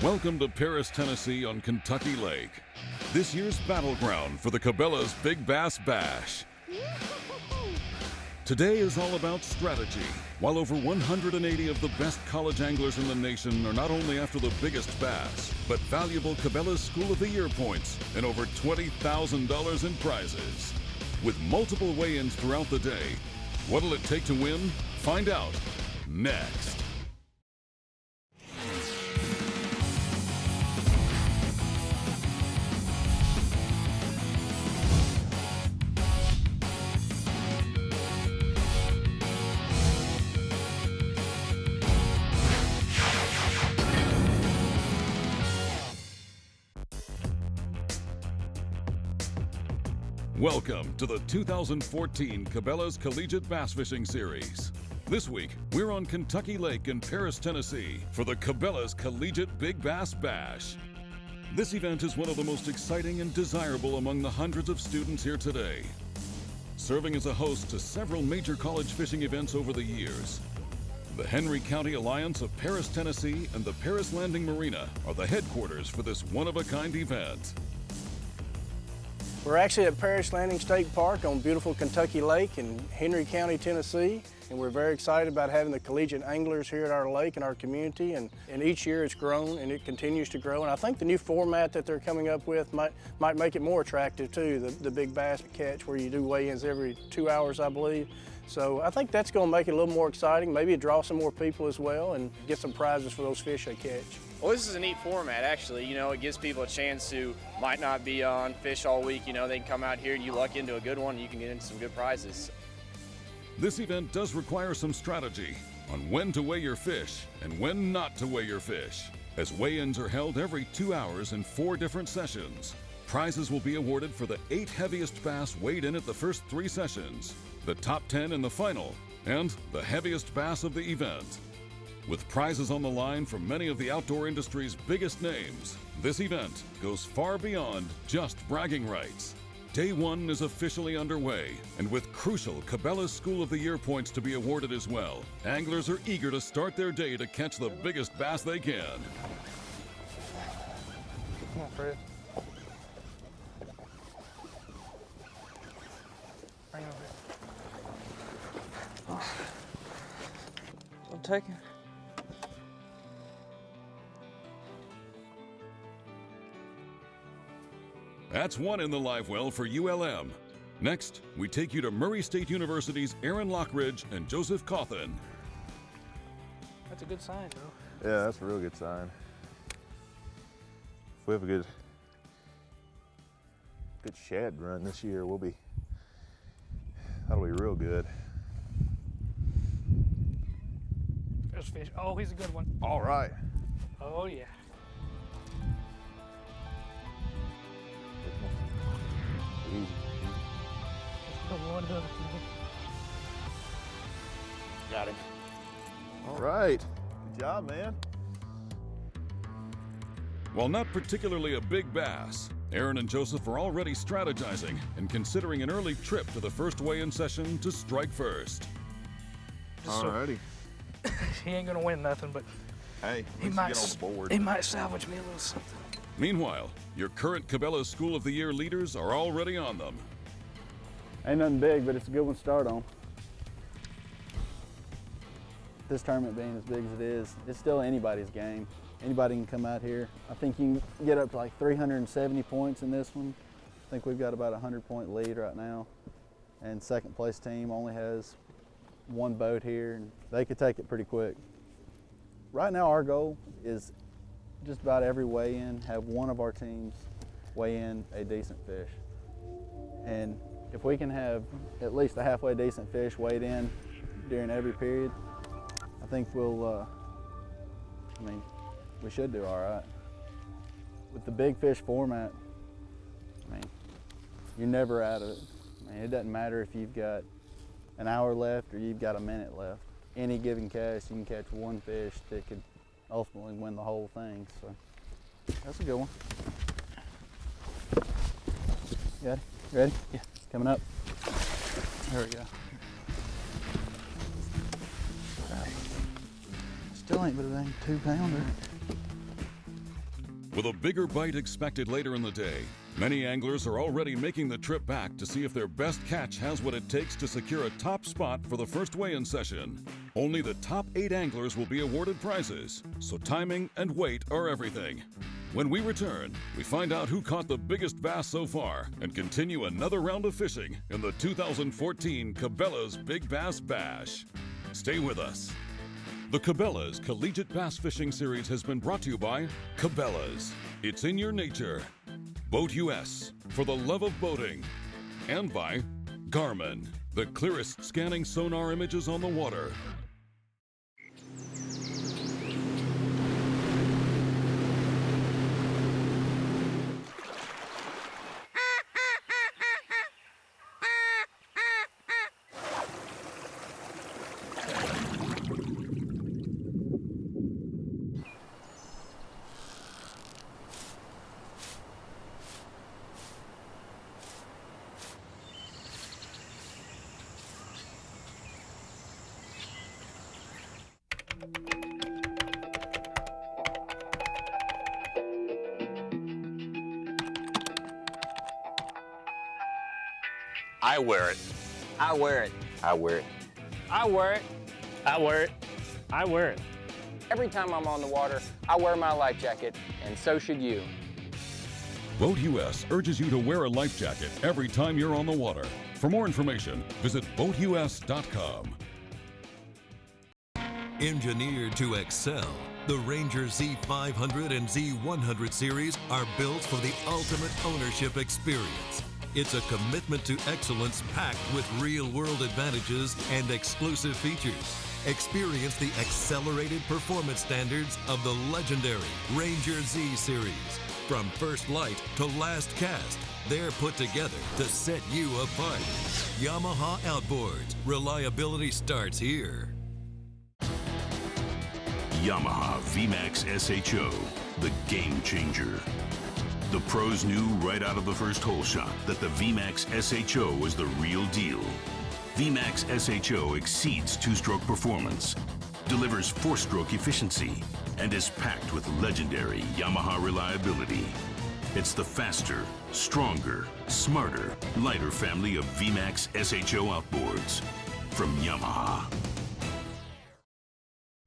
Welcome to Paris, Tennessee on Kentucky Lake. This year's battleground for the Cabela's Big Bass Bash. Today is all about strategy. While over 180 of the best college anglers in the nation are not only after the biggest bass, but valuable Cabela's School of the Year points and over $20,000 in prizes. With multiple weigh-ins throughout the day, what'll it take to win? Find out next. Welcome to the 2014 Cabela's Collegiate Bass Fishing Series. This week, we're on Kentucky Lake in Paris, Tennessee for the Cabela's Collegiate Big Bass Bash. This event is one of the most exciting and desirable among the hundreds of students here today. Serving as a host to several major college fishing events over the years, the Henry County Alliance of Paris, Tennessee and the Paris Landing Marina are the headquarters for this one-of-a-kind event. We're actually at Paris Landing State Park on beautiful Kentucky Lake in Henry County, Tennessee. And we're very excited about having the collegiate anglers here at our lake and our community. And each year it's grown and it continues to grow. And I think the new format that they're coming up with might make it more attractive too, the big bass catch where you do weigh-ins every 2 hours, I believe. So I think that's going to make it a little more exciting, maybe draw some more people as well and get some prizes for those fish they catch. Well, this is a neat format, actually. You know, it gives people a chance who might not be on fish all week. You know, they can come out here and you luck into a good one and you can get into some good prizes. This event does require some strategy on when to weigh your fish and when not to weigh your fish, as weigh-ins are held every 2 hours in 4 different sessions. Prizes will be awarded for the 8 heaviest bass weighed in at the first 3 sessions, the top 10 in the final, and the heaviest bass of the event. With prizes on the line from many of the outdoor industry's biggest names, this event goes far beyond just bragging rights. Day 1 is officially underway, and with crucial Cabela's School of the Year points to be awarded as well, anglers are eager to start their day to catch the biggest bass they can. Come on, Fred. Bring it over here. I'm taking. That's one in the live well for ULM. Next, we take you to Murray State University's Aaron Lockridge and Joseph Cawthon. That's a good sign, though. Yeah, that's a real good sign. If we have a good shad run this year, that'll be real good. There's fish. Oh, he's a good one. All right. Oh, yeah. Easy. Got him. All right. Good job, man. While not particularly a big bass, Aaron and Joseph are already strategizing and considering an early trip to the first weigh-in session to strike first. All righty. He ain't gonna win nothing, but Hey, he might salvage me a little something. Meanwhile, your current Cabela's School of the Year leaders are already on them. Ain't nothing big, but it's a good one to start on. This tournament being as big as it is, it's still anybody's game. Anybody can come out here. I think you can get up to like 370 points in this one. I think we've got about a 100-point lead right now. And second place team only has 1 boat here, and they could take it pretty quick. Right now our goal is just about every weigh-in, have one of our teams weigh in a decent fish. And if we can have at least a halfway decent fish weighed in during every period, I think we should do all right. With the big fish format, you're never out of it. It doesn't matter if you've got an hour left or you've got a minute left. Any given cast, you can catch one fish that could ultimately win the whole thing. So that's a good one. You got it? You ready? Yeah. Coming up. There we go. Still ain't but a dang 2-pounder. With a bigger bite expected later in the day, many anglers are already making the trip back to see if their best catch has what it takes to secure a top spot for the first weigh-in session. Only the top 8 anglers will be awarded prizes, so timing and weight are everything. When we return, we find out who caught the biggest bass so far and continue another round of fishing in the 2014 Cabela's Big Bass Bash. Stay with us. The Cabela's Collegiate Bass Fishing Series has been brought to you by Cabela's. It's in your nature. Boat US, for the love of boating. And by Garmin, the clearest scanning sonar images on the water. I wear it. I wear it. I wear it. I wear it. I wear it. I wear it. Every time I'm on the water, I wear my life jacket, and so should you. Boat US urges you to wear a life jacket every time you're on the water. For more information, visit boatus.com. Engineered to excel, the Ranger Z500 and Z100 series are built for the ultimate ownership experience. It's a commitment to excellence packed with real-world advantages and exclusive features. Experience the accelerated performance standards of the legendary Ranger Z series. From first light to last cast, they're put together to set you apart. Yamaha Outboards. Reliability starts here. Yamaha VMAX SHO, the game changer. The pros knew right out of the first hole shot that the VMAX SHO was the real deal. VMAX SHO exceeds two-stroke performance, delivers four-stroke efficiency, and is packed with legendary Yamaha reliability. It's the faster, stronger, smarter, lighter family of VMAX SHO outboards from Yamaha.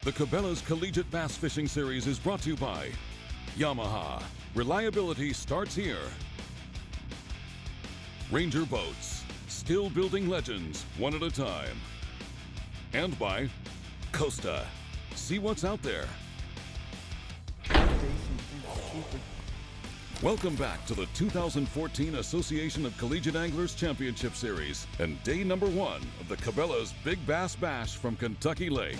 The Cabela's Collegiate Bass Fishing Series is brought to you by Yamaha. Reliability starts here. Ranger Boats, still building legends one at a time. And by Costa. See what's out there. Welcome back to the 2014 Association of Collegiate Anglers Championship Series and day number 1 of the Cabela's Big Bass Bash from Kentucky Lake.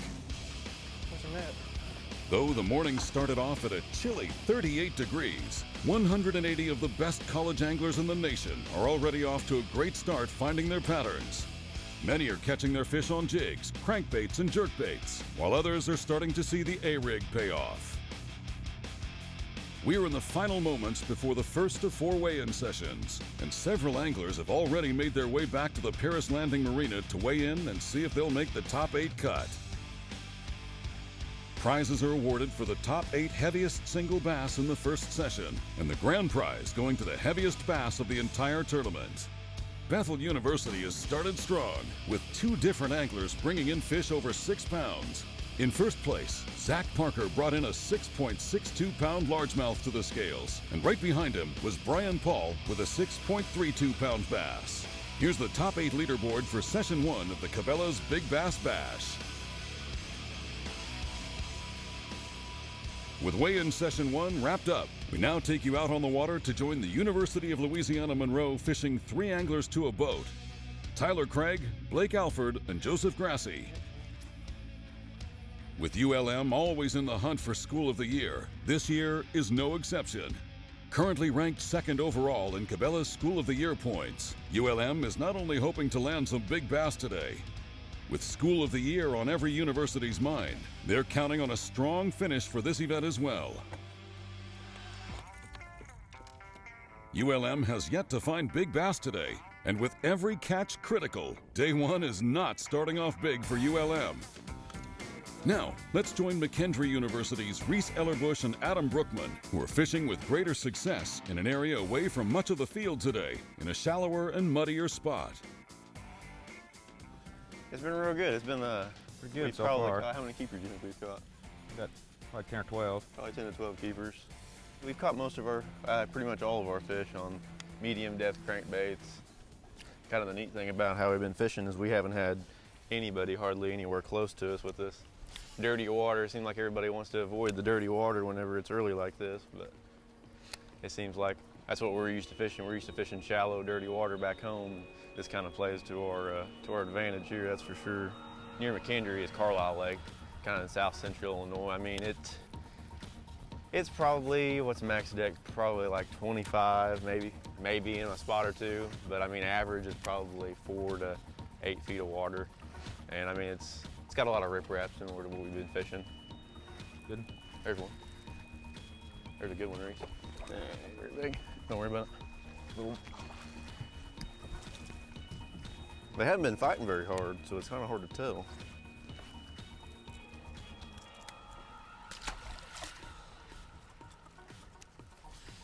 Though the morning started off at a chilly 38 degrees, 180 of the best college anglers in the nation are already off to a great start finding their patterns. Many are catching their fish on jigs, crankbaits, and jerkbaits, while others are starting to see the A-rig pay off. We are in the final moments before the first of 4 weigh-in sessions, and several anglers have already made their way back to the Paris Landing Marina to weigh in and see if they'll make the top 8 cut. Prizes are awarded for the top 8 heaviest single bass in the first session, and the grand prize going to the heaviest bass of the entire tournament. Bethel University has started strong, with 2 different anglers bringing in fish over 6 pounds. In first place, Zach Parker brought in a 6.62-pound largemouth to the scales, and right behind him was Brian Paul with a 6.32-pound bass. Here's the top 8 leaderboard for Session 1 of the Cabela's Big Bass Bash. With weigh-in Session 1 wrapped up, we now take you out on the water to join the University of Louisiana Monroe fishing 3 anglers to a boat. Tyler Craig, Blake Alford, and Joseph Grassi. With ULM always in the hunt for School of the Year, this year is no exception. Currently ranked 2nd overall in Cabela's School of the Year points, ULM is not only hoping to land some big bass today. With School of the Year on every university's mind, they're counting on a strong finish for this event as well. ULM has yet to find big bass today, and with every catch critical, day 1 is not starting off big for ULM. Now, let's join McKendree University's Reese Ellerbush and Adam Brookman, who are fishing with greater success in an area away from much of the field today, in a shallower and muddier spot. It's been real good. It's been pretty good so far. How many keepers do you think we've caught? We've got probably 10 or 12. Probably 10 to 12 keepers. We've caught most of our, pretty much all of our fish on medium depth crankbaits. Kind of the neat thing about how we've been fishing is we haven't had anybody hardly anywhere close to us with this dirty water. It seems like everybody wants to avoid the dirty water whenever it's early like this, but it seems like that's what we're used to fishing. We're used to fishing shallow, dirty water back home. This kind of plays to our advantage here, that's for sure. Near McKendree is Carlisle Lake, kind of in south central Illinois. I mean, it's probably, what's max depth? Probably like 25, maybe in a spot or two. But I mean, average is probably 4 to 8 feet of water. And I mean, it's got a lot of ripraps in where we've been fishing. Good. There's one. There's a good one, Reese. Very big. Don't worry about it. Little. They haven't been fighting very hard, so it's kind of hard to tell.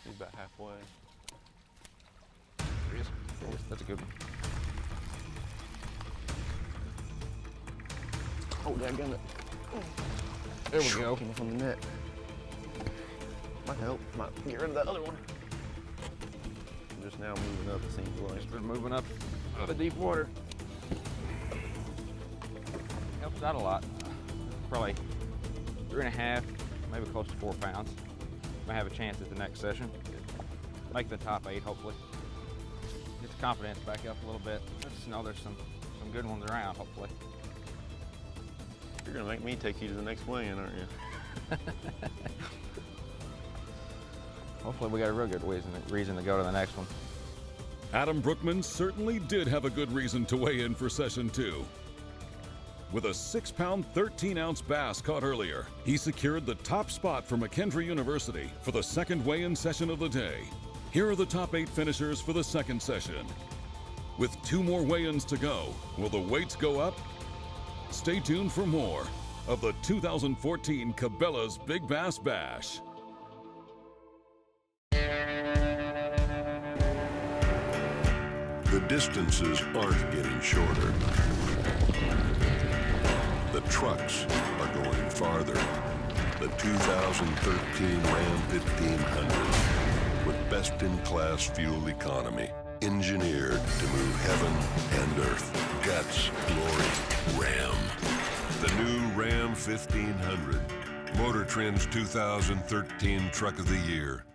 He's about halfway. There he is. That's a good one. Oh, dadgummit. There we go. Came from the net. Might help. Might get rid of that other one. I'm just now moving up, it seems like. Just been moving up out of the deep water. Helps out a lot. Probably 3.5, maybe close to 4 pounds. Might have a chance at the next session. Make the top 8, hopefully. Get the confidence back up a little bit. Just know there's some good ones around, hopefully. You're gonna make me take you to the next weigh-in, aren't you? Hopefully we got a real good reason to go to the next one. Adam Brookman certainly did have a good reason to weigh in for session 2. With a 6-pound, 13-ounce bass caught earlier, he secured the top spot for McKendree University for the second weigh-in session of the day. Here are the top 8 finishers for the second session. With 2 more weigh-ins to go, will the weights go up? Stay tuned for more of the 2014 Cabela's Big Bass Bash. The distances aren't getting shorter. The trucks are going farther. The 2013 Ram 1500 with best-in-class fuel economy. Engineered to move heaven and earth. Guts, glory, Ram. The new Ram 1500. Motor Trend's 2013 Truck of the Year.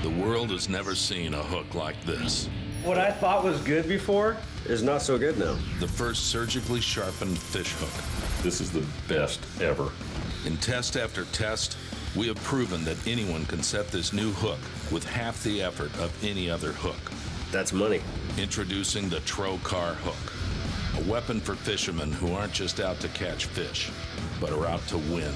The world has never seen a hook like this. What I thought was good before is not so good now. The first surgically sharpened fish hook. This is the best ever. In test after test, we have proven that anyone can set this new hook with half the effort of any other hook. That's money. Introducing the Trocar hook. A weapon for fishermen who aren't just out to catch fish, but are out to win.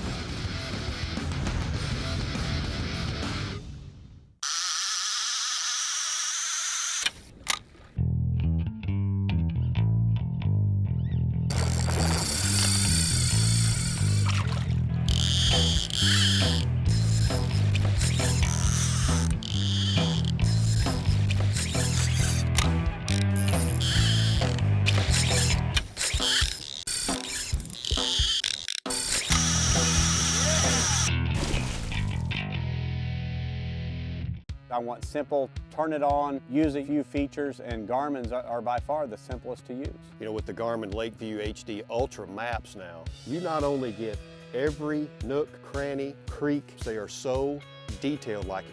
I want simple, turn it on, use a few features, and Garmin's are by far the simplest to use. You know, with the Garmin Lakeview HD Ultra maps now, you not only get every nook, cranny, creek, they are so detailed like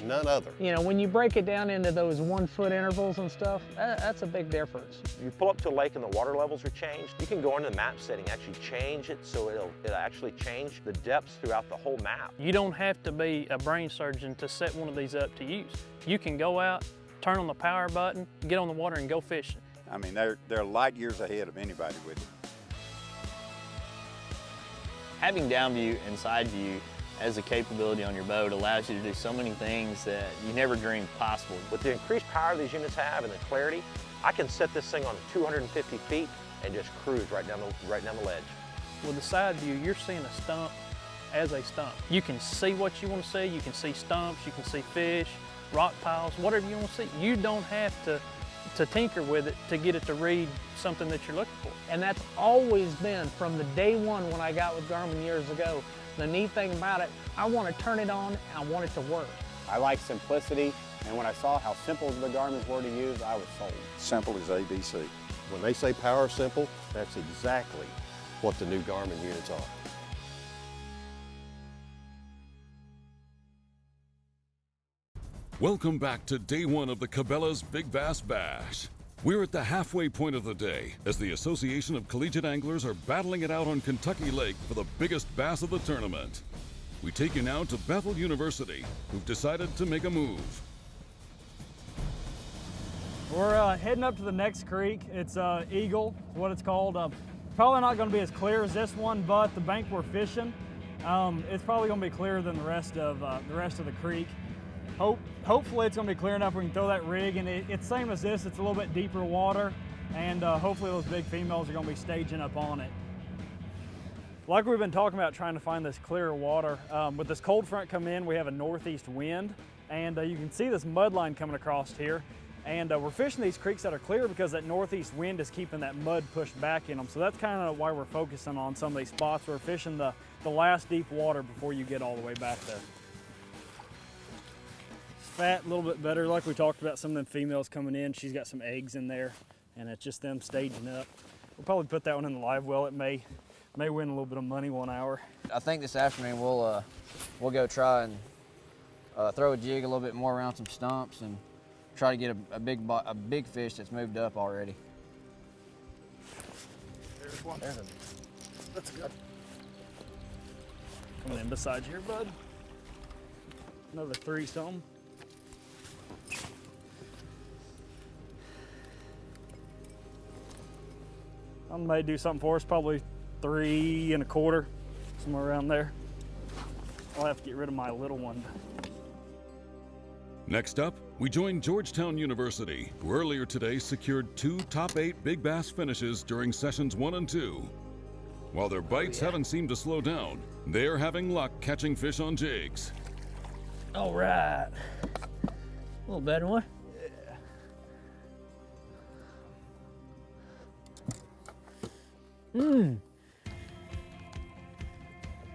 none other. You know, when you break it down into those 1-foot intervals and stuff, that's a big difference. You pull up to a lake and the water levels are changed, you can go into the map setting, actually change it so it'll actually change the depths throughout the whole map. You don't have to be a brain surgeon to set one of these up to use. You can go out, turn on the power button, get on the water and go fishing. I mean, they're light years ahead of anybody with it. Having down view and side view as a capability on your boat allows you to do so many things that you never dreamed possible. With the increased power these units have and the clarity, I can set this thing on 250 feet and just cruise right down the ledge. with the side view, you're seeing a stump as a stump. You can see what you want to see. You can see stumps, you can see fish, rock piles, whatever you want to see. You don't have to tinker with it to get it to read something that you're looking for. And that's always been from the day one when I got with Garmin years ago. The neat thing about it, I want to turn it on and I want it to work. I like simplicity, and when I saw how simple the Garmin's were to use, I was sold. Simple as ABC. When they say power simple, that's exactly what the new Garmin units are. Welcome back to day one of the Cabela's Big Bass Bash. We're at the halfway point of the day as the Association of Collegiate Anglers are battling it out on Kentucky Lake for the biggest bass of the tournament. We take you now to Bethel University, who've decided to make a move. We're heading up to the next creek. It's Eagle, is what it's called. Probably not going to be as clear as this one, but the bank we're fishing, it's probably going to be clearer than the rest of the creek. Hopefully it's going to be clear enough we can throw that rig, and it's same as this. It's a little bit deeper water, and hopefully those big females are going to be staging up on it. Like we've been talking about, trying to find this clearer water. With this cold front coming in, we have a northeast wind, and you can see this mud line coming across here. And we're fishing these creeks that are clear because that northeast wind is keeping that mud pushed back in them. So that's kind of why we're focusing on some of these spots. We're fishing the last deep water before you get all the way back there. It's fat, a little bit better. Like we talked about, some of them females coming in, she's got some eggs in there, and it's just them staging up. We'll probably put that one in the live well. It may win a little bit of money 1 hour. I think this afternoon we'll go try and throw a jig a little bit more around some stumps and try to get a big fish that's moved up already. There's one. That's good. Coming in beside you here, bud. Another 3-some. I may do something for us, probably 3 1/4, somewhere around there. I'll have to get rid of my little one. Next up, we join Georgetown University, who earlier today secured 2 top 8 big bass finishes during sessions 1 and 2. While their bites haven't seemed to slow down, they're having luck catching fish on jigs. All right. A little better one.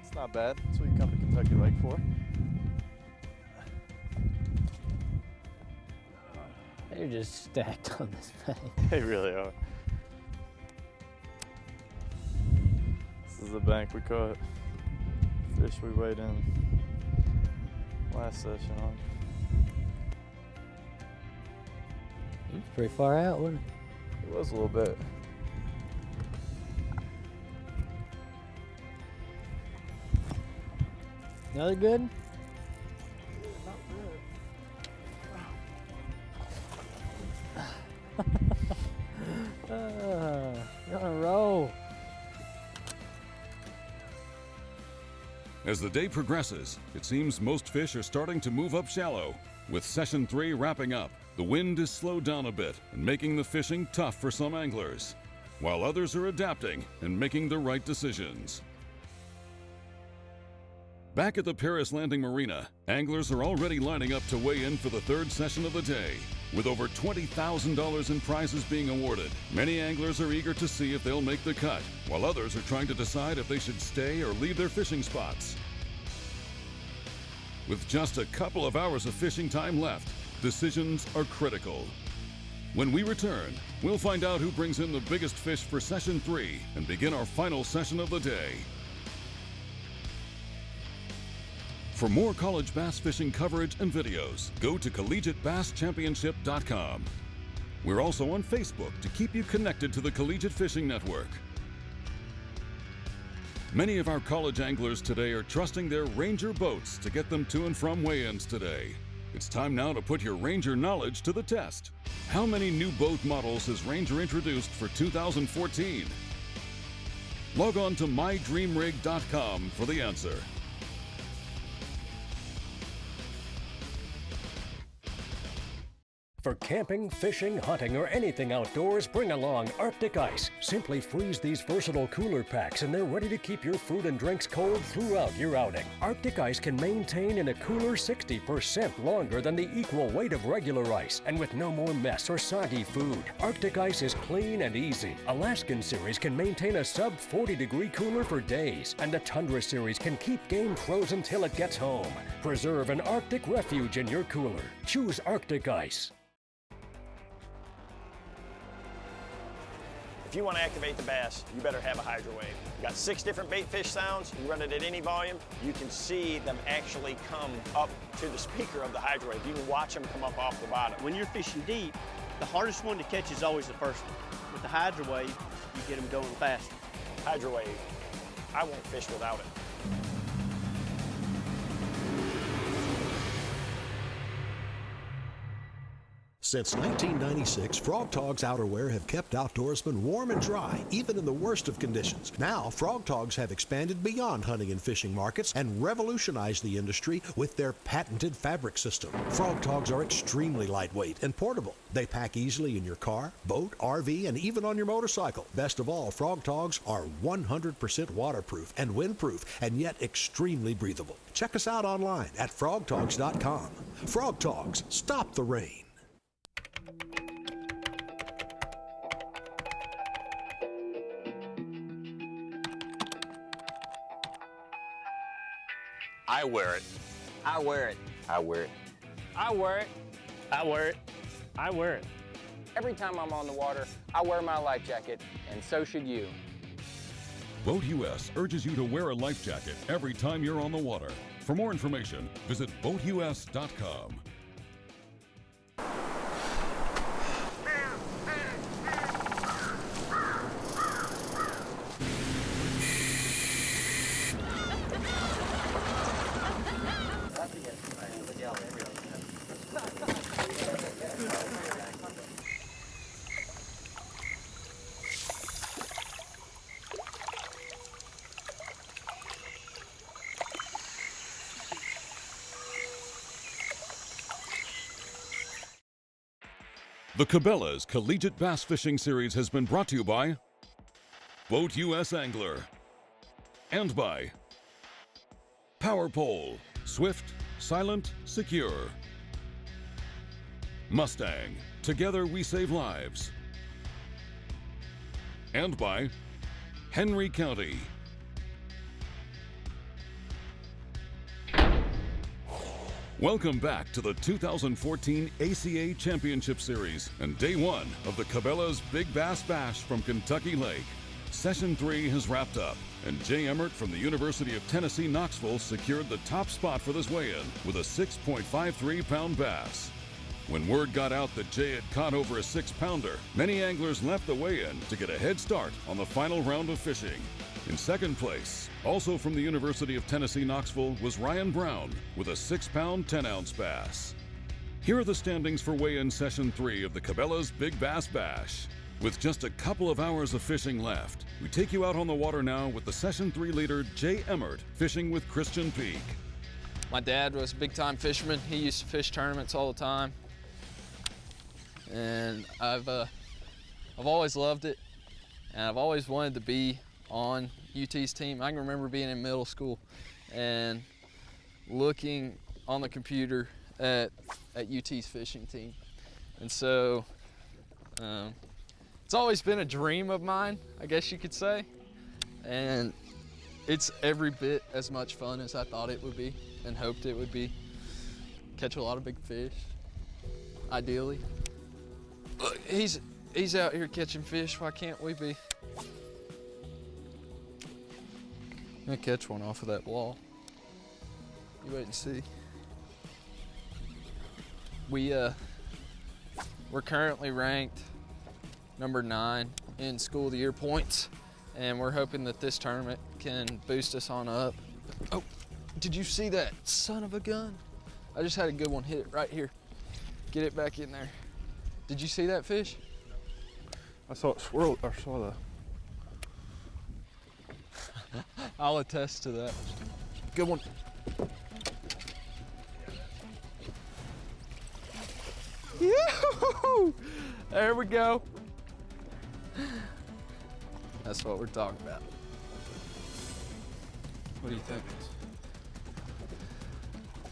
It's not bad. That's what you come to Kentucky Lake for. They're just stacked on this thing. They really are. This is the bank we caught fish we weighed in last session on. It was pretty far out, wasn't it? It was a little bit. Another good? You're on a roll. As the day progresses, it seems most fish are starting to move up shallow. With session 3 wrapping up, the wind is slowed down a bit and making the fishing tough for some anglers, while others are adapting and making the right decisions. Back at the Paris Landing Marina, anglers are already lining up to weigh in for the 3rd session of the day. With over $20,000 in prizes being awarded, many anglers are eager to see if they'll make the cut, while others are trying to decide if they should stay or leave their fishing spots. With just a couple of hours of fishing time left, decisions are critical. When we return, we'll find out who brings in the biggest fish for session 3 and begin our final session of the day. For more college bass fishing coverage and videos, go to collegiatebasschampionship.com. We're also on Facebook to keep you connected to the Collegiate Fishing Network. Many of our college anglers today are trusting their Ranger boats to get them to and from weigh-ins today. It's time now to put your Ranger knowledge to the test. How many new boat models has Ranger introduced for 2014? Log on to mydreamrig.com for the answer. For camping, fishing, hunting, or anything outdoors, bring along Arctic Ice. Simply freeze these versatile cooler packs and they're ready to keep your food and drinks cold throughout your outing. Arctic Ice can maintain in a cooler 60% longer than the equal weight of regular ice, and with no more mess or soggy food. Arctic Ice is clean and easy. Alaskan Series can maintain a sub 40-degree cooler for days, and the Tundra Series can keep game frozen till it gets home. Preserve an Arctic refuge in your cooler. Choose Arctic Ice. If you want to activate the bass, you better have a hydro wave. We've got 6 different bait fish sounds. You run it at any volume, you can see them actually come up to the speaker of the hydro wave. You can watch them come up off the bottom. When you're fishing deep, the hardest one to catch is always the first one. With the hydro wave, you get them going faster. Hydro wave, I won't fish without it. Since 1996, Frog Togs outerwear have kept outdoorsmen warm and dry, even in the worst of conditions. Now, Frog Togs have expanded beyond hunting and fishing markets and revolutionized the industry with their patented fabric system. Frog Togs are extremely lightweight and portable. They pack easily in your car, boat, RV, and even on your motorcycle. Best of all, Frog Togs are 100% waterproof and windproof, and yet extremely breathable. Check us out online at frogtogs.com. Frog Togs, stop the rain. I wear it. I wear it. I wear it. I wear it. I wear it. I wear it. Every time I'm on the water, I wear my life jacket, and so should you. Boat US urges you to wear a life jacket every time you're on the water. For more information, visit boatus.com. The Cabela's Collegiate Bass Fishing Series has been brought to you by Boat US Angler and by Power Pole, swift, silent, secure. Mustang, together we save lives. And by Henry County. Welcome back to the 2014 ACA Championship Series and day 1 of the Cabela's Big Bass Bash from Kentucky Lake. Session 3 has wrapped up, and Jay Emmert from the University of Tennessee, Knoxville secured the top spot for this weigh-in with a 6.53-pound bass. When word got out that Jay had caught over a 6-pounder, many anglers left the weigh-in to get a head start on the final round of fishing. In second place, also from the University of Tennessee, Knoxville, was Ryan Brown with a 6-pound, 10-ounce bass. Here are the standings for weigh-in Session 3 of the Cabela's Big Bass Bash. With just a couple of hours of fishing left, we take you out on the water now with the Session 3 leader, Jay Emmert, fishing with Christian Peak. My dad was a big-time fisherman. He used to fish tournaments all the time. And I've always loved it, and I've always wanted to be on UT's team. I can remember being in middle school and looking on the computer at UT's fishing team. And so it's always been a dream of mine, I guess you could say. And it's every bit as much fun as I thought it would be and hoped it would be. Catch a lot of big fish, ideally. Look, he's out here catching fish. Why can't we be? I'm gonna catch one off of that wall. You wait and see. We're currently ranked number 9 in School of the Year points, and we're hoping that this tournament can boost us on up. Oh, did you see that son of a gun? I just had a good one hit it right here. Get it back in there. Did you see that fish? I saw it swirl, or saw the... I'll attest to that. Good one. Woo-hoo-hoo! There we go. That's what we're talking about. What do you think?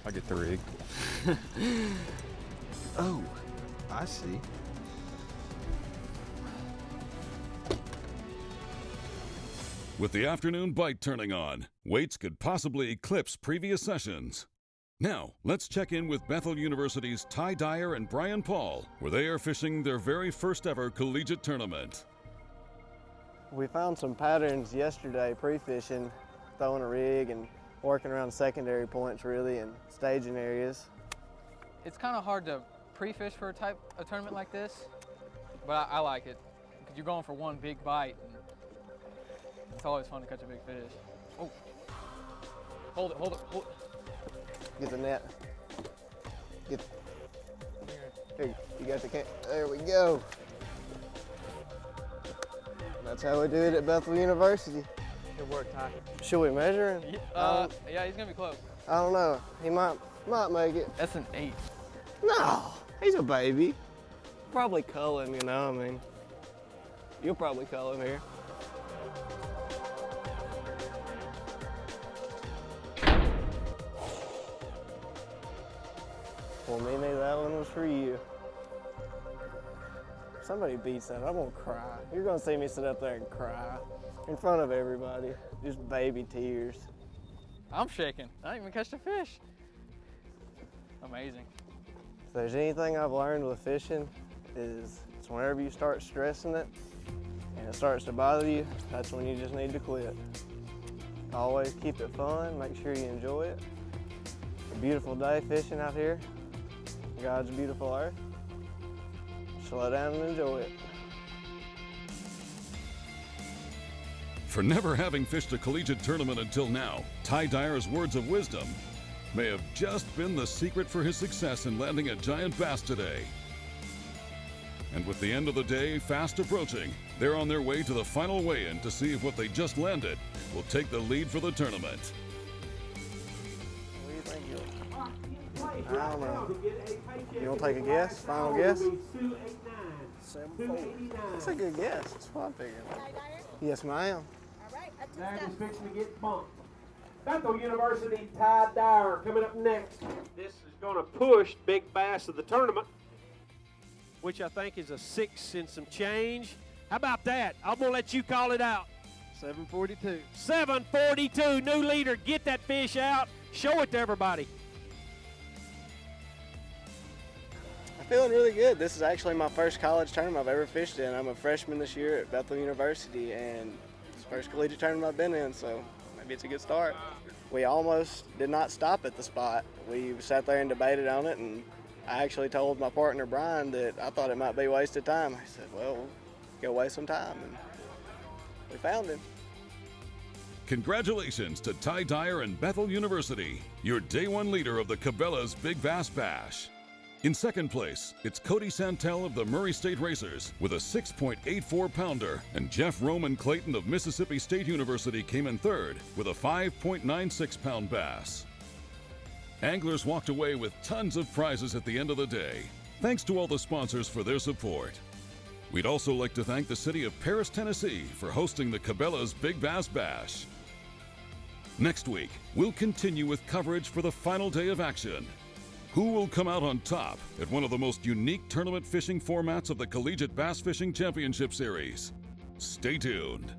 I get the rig. Oh, I see. With the afternoon bite turning on, weights could possibly eclipse previous sessions. Now, let's check in with Bethel University's Ty Dyer and Brian Paul, where they are fishing their very first ever collegiate tournament. We found some patterns yesterday pre-fishing, throwing a rig and working around secondary points really and staging areas. It's kind of hard to pre-fish for a tournament like this, but I like it because you're going for one big bite. And it's always fun to catch a big fish. Oh, hold it, hold it, hold it. Get the net. Get. Here, you got the can. There we go. That's how we do it at Bethel University. Good work, Ty. Should we measure him? Yeah, he's gonna be close. I don't know. He might make it. That's an 8. No, he's a baby. Probably cull him, you know. I mean, you'll probably cull him here. Well, Mimi, that one was for you. If somebody beats that, I'm gonna cry. You're gonna see me sit up there and cry in front of everybody. Just baby tears. I'm shaking. I didn't even catch the fish. Amazing. If there's anything I've learned with fishing, is it's whenever you start stressing it and it starts to bother you, that's when you just need to quit. Always keep it fun, make sure you enjoy it. A beautiful day fishing out here, God's beautiful earth. Slow down and enjoy it. For never having fished a collegiate tournament until now, Ty Dyer's words of wisdom may have just been the secret for his success in landing a giant bass today. And with the end of the day fast approaching, they're on their way to the final weigh-in to see if what they just landed will take the lead for the tournament. What do you think you'll? I don't know. You want to take a guess? Final guess? 740. That's a good guess. That's what I'm figuring. Yes, ma'am. Dragon's fixing to get bumped. Bethel University, Ty Dyer coming up next. This is going to push big bass of the tournament, which I think is a 6 and some change. How about that? I'm going to let you call it out. 742. 742, new leader. Get that fish out. Show it to everybody. I'm feeling really good. This is actually my first college tournament I've ever fished in. I'm a freshman this year at Bethel University, and it's the first collegiate tournament I've been in, so maybe it's a good start. We almost did not stop at the spot. We sat there and debated on it, and I actually told my partner Brian that I thought it might be a waste of time. I said, well, we'll go waste some time, and we found him. Congratulations to Ty Dyer and Bethel University, your day one leader of the Cabela's Big Bass Bash. In second place, it's Cody Santel of the Murray State Racers with a 6.84 pounder, and Jeff Roman Clayton of Mississippi State University came in third with a 5.96 pound bass. Anglers walked away with tons of prizes at the end of the day. Thanks to all the sponsors for their support. We'd also like to thank the city of Paris, Tennessee for hosting the Cabela's Big Bass Bash. Next week, we'll continue with coverage for the final day of action. Who will come out on top at one of the most unique tournament fishing formats of the Collegiate Bass Fishing Championship Series? Stay tuned.